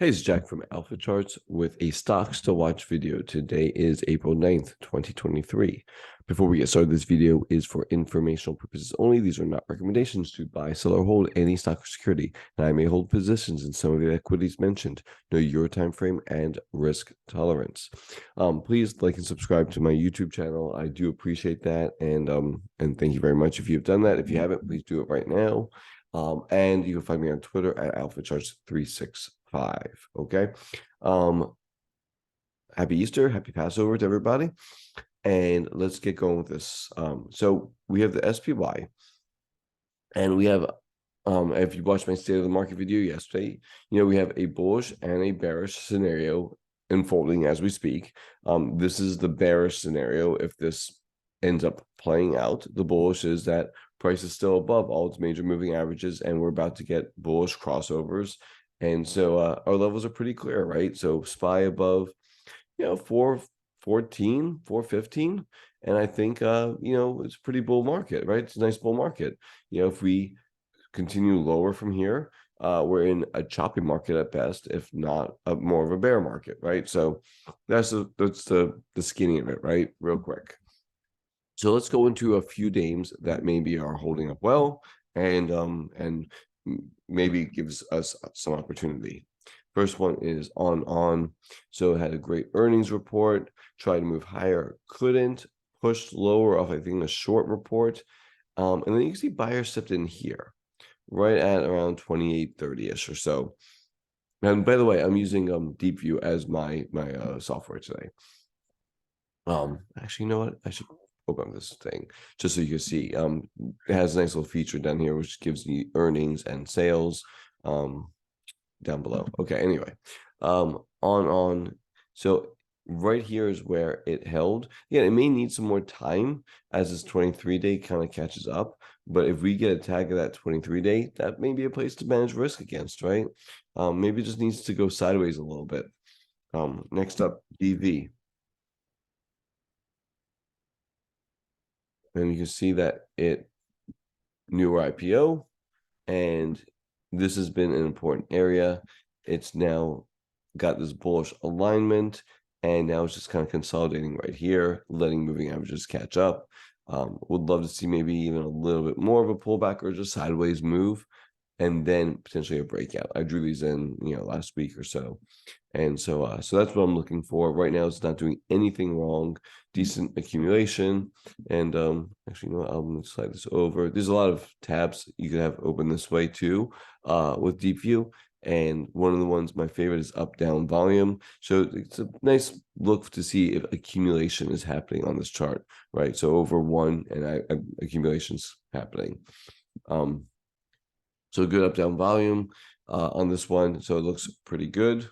Hey, it's Jack from Alpha Charts with a stocks to watch video. Today is April 9th, 2023. Before we get started, this video is for informational purposes only. These are not recommendations to buy, sell, or hold any stock or security, and I may hold positions in some of the equities mentioned. Know your time frame and risk tolerance. Please like and subscribe to my YouTube channel. I do appreciate that, and thank you very much if you've done that. If you haven't, please do it right now. And you can find me on Twitter at AlphaCharts365. Okay. Happy Easter, happy Passover to everybody. And let's get going with this. So we have the SPY, and we have if you watched my state of the market video yesterday, we have a bullish and a bearish scenario unfolding as we speak. This is the bearish scenario. If this ends up playing out, the bullish is that price is still above all its major moving averages, and we're about to get bullish crossovers. And so our levels are pretty clear, right? So SPY above, 414, 415. And I think, it's a pretty bull market, right? It's a nice bull market. If we continue lower from here, we're in a choppy market at best, if not more of a bear market, right? So that's the skinny of it, right? Real quick. So let's go into a few names that maybe are holding up well and maybe gives us some opportunity. First one is on. So it had a great earnings report, tried to move higher, couldn't, pushed lower off, I think, a short report. And then you can see buyers stepped in here, right at around 28.30-ish or so. And by the way, I'm using DeepView as my software today. Actually, you know what? I should open this thing just so you can see. It has a nice little feature down here which gives you earnings and sales down below. Okay, anyway, on. So right here is where it held. Yeah, it may need some more time as this 23-day kind of catches up. But if we get a tag of that 23-day, that may be a place to manage risk against, right? Maybe it just needs to go sideways a little bit. Next up, DV. And you can see that it newer IPO, and this has been an important area. It's now got this bullish alignment, and now it's just kind of consolidating right here, letting moving averages catch up. Would love to see maybe even a little bit more of a pullback or just sideways move, and then potentially a breakout. I drew these in, last week or so. And so that's what I'm looking for. Right now, it's not doing anything wrong. Decent accumulation. And actually, I'm going to slide this over. There's a lot of tabs you could have open this way too with Deep View. And one of the ones, my favorite, is up down volume. So it's a nice look to see if accumulation is happening on this chart, right? So over one, and accumulation's happening. So good up down volume on this one. So it looks pretty good.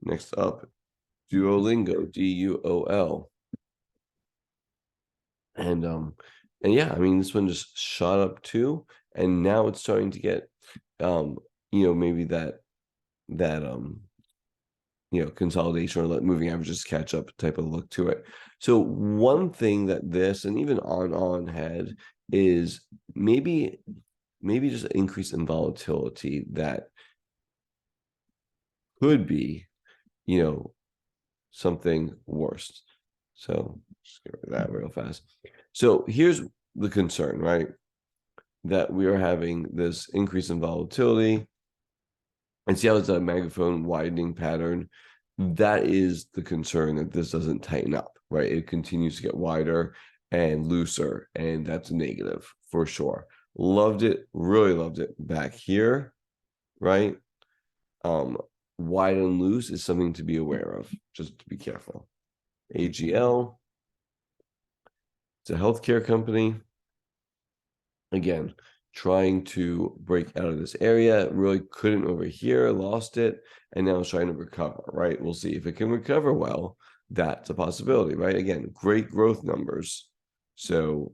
Next up, Duolingo, DUOL. And yeah, I mean, this one just shot up too, and now it's starting to get maybe that consolidation or let moving averages catch up type of look to it. So one thing that this and even on had is maybe just an increase in volatility that could be something worse. So just get rid of that real fast. So here's the concern, right? That we are having this increase in volatility, and see how it's a megaphone widening pattern. That is the concern, that this doesn't tighten up, right? It continues to get wider and looser, and that's a negative for sure. Loved it, really loved it back here, right? Wide and loose is something to be aware of, just to be careful. AGL, it's a healthcare company. Again, trying to break out of this area, really couldn't over here, lost it, and now it's trying to recover, right? We'll see if it can recover well. That's a possibility, right? Again, great growth numbers. So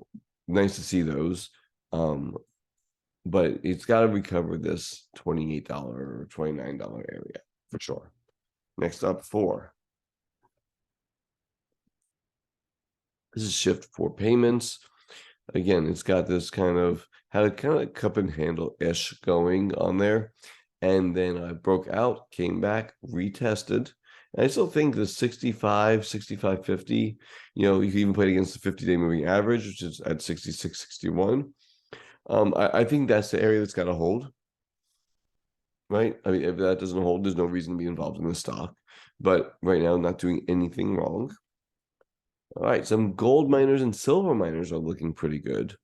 nice to see those. But it's got to recover this $28 or $29 area for sure. Next up, 4. This is Shift4 Payments. Again, it's got this kind of cup and handle-ish going on there. and then I broke out, came back, retested. And I still think the 65, 65.50, you can even play it against the 50-day moving average, which is at 66.61. I think that's the area that's got to hold, right? I mean, if that doesn't hold, there's no reason to be involved in the stock. But right now, not doing anything wrong. All right, some gold miners and silver miners are looking pretty good.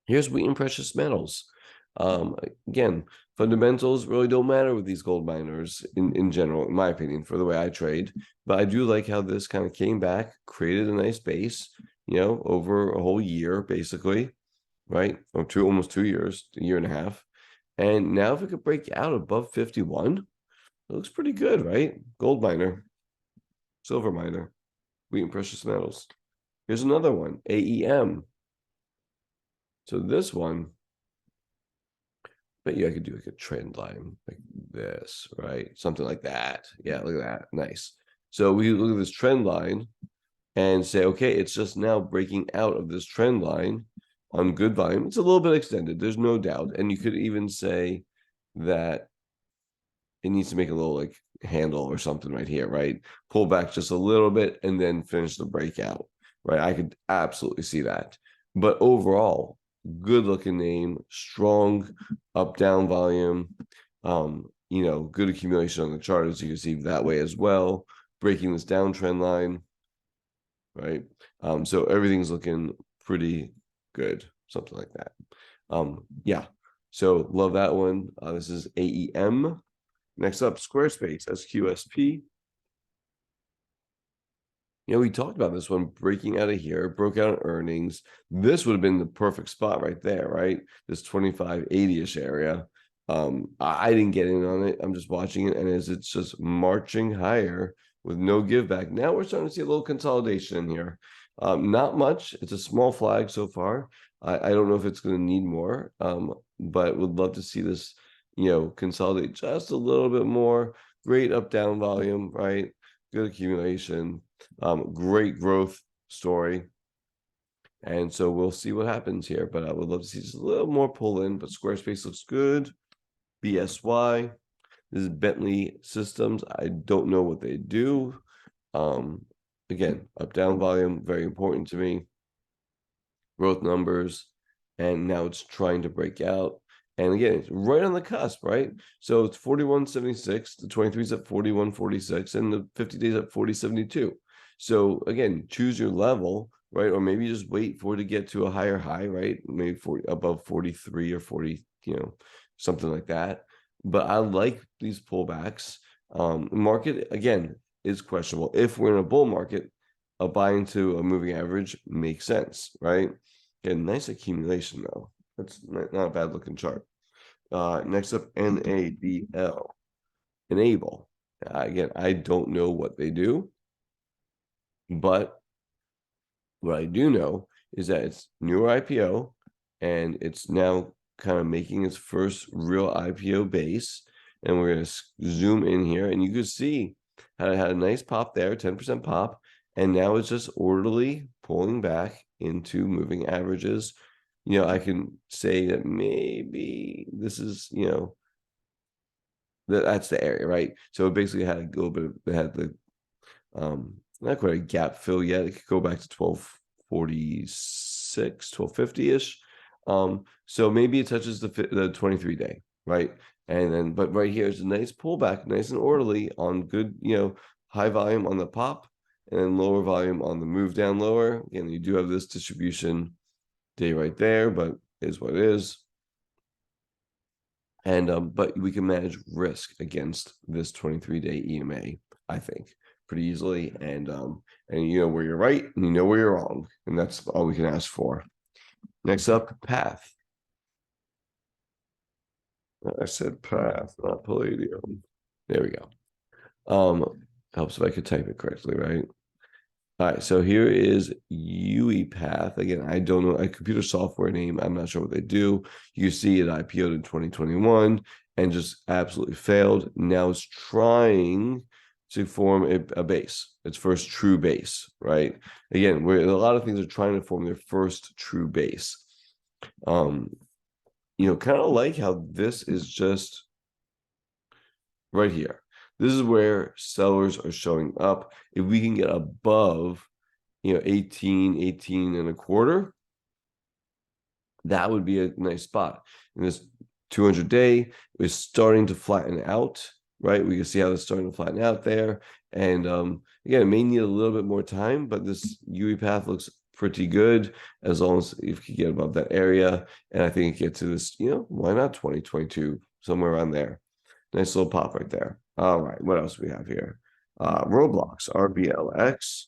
Here's wheat and precious metals. Again, fundamentals really don't matter with these gold miners in general, in my opinion, for the way I trade. But I do like how this kind of came back, created a nice base, over a whole year, basically, right? Or almost 2 years, a year and a half. And now if it could break out above 51, it looks pretty good, right? Gold miner, silver miner, wheat and precious metals. Here's another one, AEM. So this one, but yeah, I could do like a trend line like this, right? Something like that. Yeah, look at that. Nice. So we look at this trend line and say, okay, it's just now breaking out of this trend line on good volume. It's a little bit extended, there's no doubt. And you could even say that it needs to make a little like handle or something right here, right? Pull back just a little bit and then finish the breakout, right? I could absolutely see that. But overall, good looking name, strong up down volume, good accumulation on the chart, as you can see that way as well, breaking this downtrend line, right? So everything's looking pretty good, something like that. Yeah, so love that one. This is AEM. Next up, Squarespace, SQSP. We talked about this one breaking out of here, broke out in earnings. This would have been the perfect spot right there, right? This 25.80-ish area. I didn't get in on it. I'm just watching it, and as it's just marching higher with no give back. Now we're starting to see a little consolidation in here. Not much. It's a small flag so far. I don't know if it's going to need more, but would love to see this, consolidate just a little bit more. Great up down volume, right? Good accumulation. Great growth story. And so we'll see what happens here, but I would love to see just a little more pull in. But Squarespace looks good. BSY. This is Bentley Systems. I don't know what they do. Again, up down volume, very important to me. Growth numbers, and now it's trying to break out. And again, it's right on the cusp, right? So it's 41.76, the 23 is at 41.46, and the 50 days at 40.72. So again, choose your level, right? Or maybe just wait for it to get to a higher high, right? Maybe above 43 or 40, something like that. But I like these pullbacks. Market, again, is questionable. If we're in a bull market, a buy into a moving average makes sense, right? Again, nice accumulation though. That's not a bad looking chart. Next up, NABL. Enable. Again, I don't know what they do, but what I do know is that it's newer IPO, and it's now kind of making its first real IPO base. And we're going to zoom in here, and you can see how it had a nice pop there, 10% pop, and now it's just orderly pulling back into moving averages. I can say that maybe this is, that's the area, right? So it basically had a little bit of, it had the, not quite a gap fill yet. It could go back to 1246, 1250-ish. So maybe it touches the 23-day, right? And then, but right here is a nice pullback, nice and orderly on good, high volume on the pop, and then lower volume on the move down lower. Again, you do have this distribution day right there, but is what it is. And but we can manage risk against this 23-day EMA, I think, pretty easily. And you know where you're right and you know where you're wrong, and that's all we can ask for. Next up, path. I said path, not palladium. There we go. Helps if I could type it correctly, right? All right, so here is UiPath. Again, I don't know a computer software name. I'm not sure what they do. You see it IPO'd in 2021 and just absolutely failed. Now it's trying to form a base, its first true base, right? Again, where a lot of things are trying to form their first true base. Kind of like how this is just right here. This is where sellers are showing up. If we can get above, 18 and a quarter, that would be a nice spot. And this 200-day is starting to flatten out, right? We can see how it's starting to flatten out there. And again, it may need a little bit more time, but this UE path looks pretty good as long as if you get above that area. And I think it gets to this, why not 2022, somewhere around there. Nice little pop right there. All right, what else do we have here? Roblox, RBLX.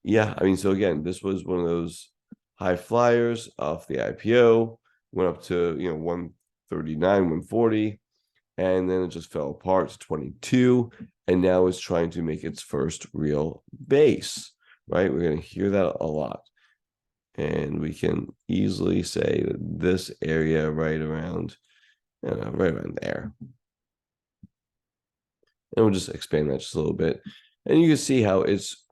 Yeah, I mean, so again, this was one of those high flyers off the IPO, went up to 139, 140, and then it just fell apart to 22, and now it's trying to make its first real base, right? We're going to hear that a lot. And we can easily say that this area right around there. And we'll just expand that just a little bit. And you can see how it's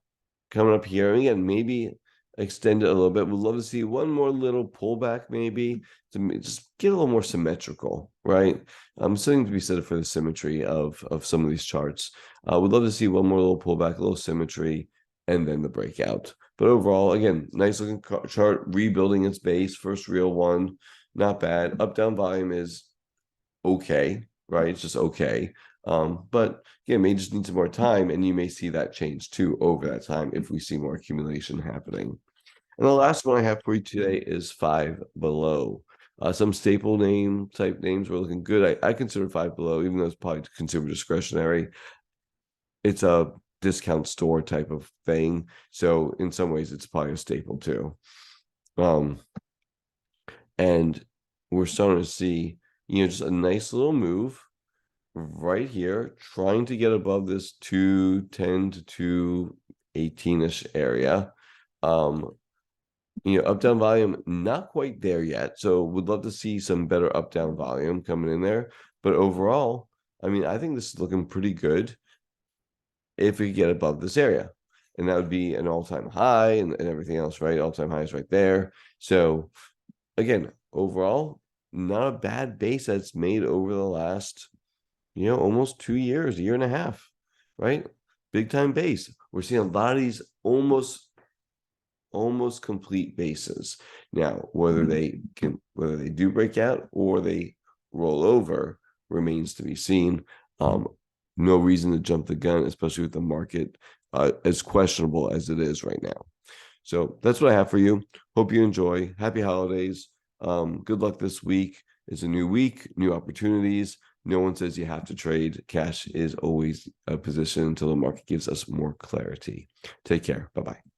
coming up here. And again, maybe extend it a little bit. We'd love to see one more little pullback, maybe to just get a little more symmetrical, right? Something to be said for the symmetry of some of these charts. We'd love to see one more little pullback, a little symmetry, and then the breakout. But overall, again, nice looking chart, rebuilding its base, first real one, not bad. Up down volume is okay, right? It's just okay. But again, may just need some more time, and you may see that change too over that time if we see more accumulation happening. And the last one I have for you today is Five Below. Some staple name type names were looking good. I consider Five Below, even though it's probably consumer discretionary, it's a discount store type of thing. So in some ways, it's probably a staple too. And we're starting to see, just a nice little move right here, trying to get above this 210 to 218-ish area. Up down volume, not quite there yet. So would love to see some better up down volume coming in there. But overall, I mean, I think this is looking pretty good if we get above this area. And that would be an all-time high and everything else, right? All-time highs right there. So again, overall, not a bad base that's made over the last, almost 2 years, a year and a half, right? Big time base. We're seeing a lot of these almost complete bases. Now, whether they do break out or they roll over remains to be seen. No reason to jump the gun, especially with the market as questionable as it is right now. So that's what I have for you. Hope you enjoy. Happy holidays. Good luck this week. It's a new week, new opportunities. No one says you have to trade. Cash is always a position until the market gives us more clarity. Take care. Bye-bye.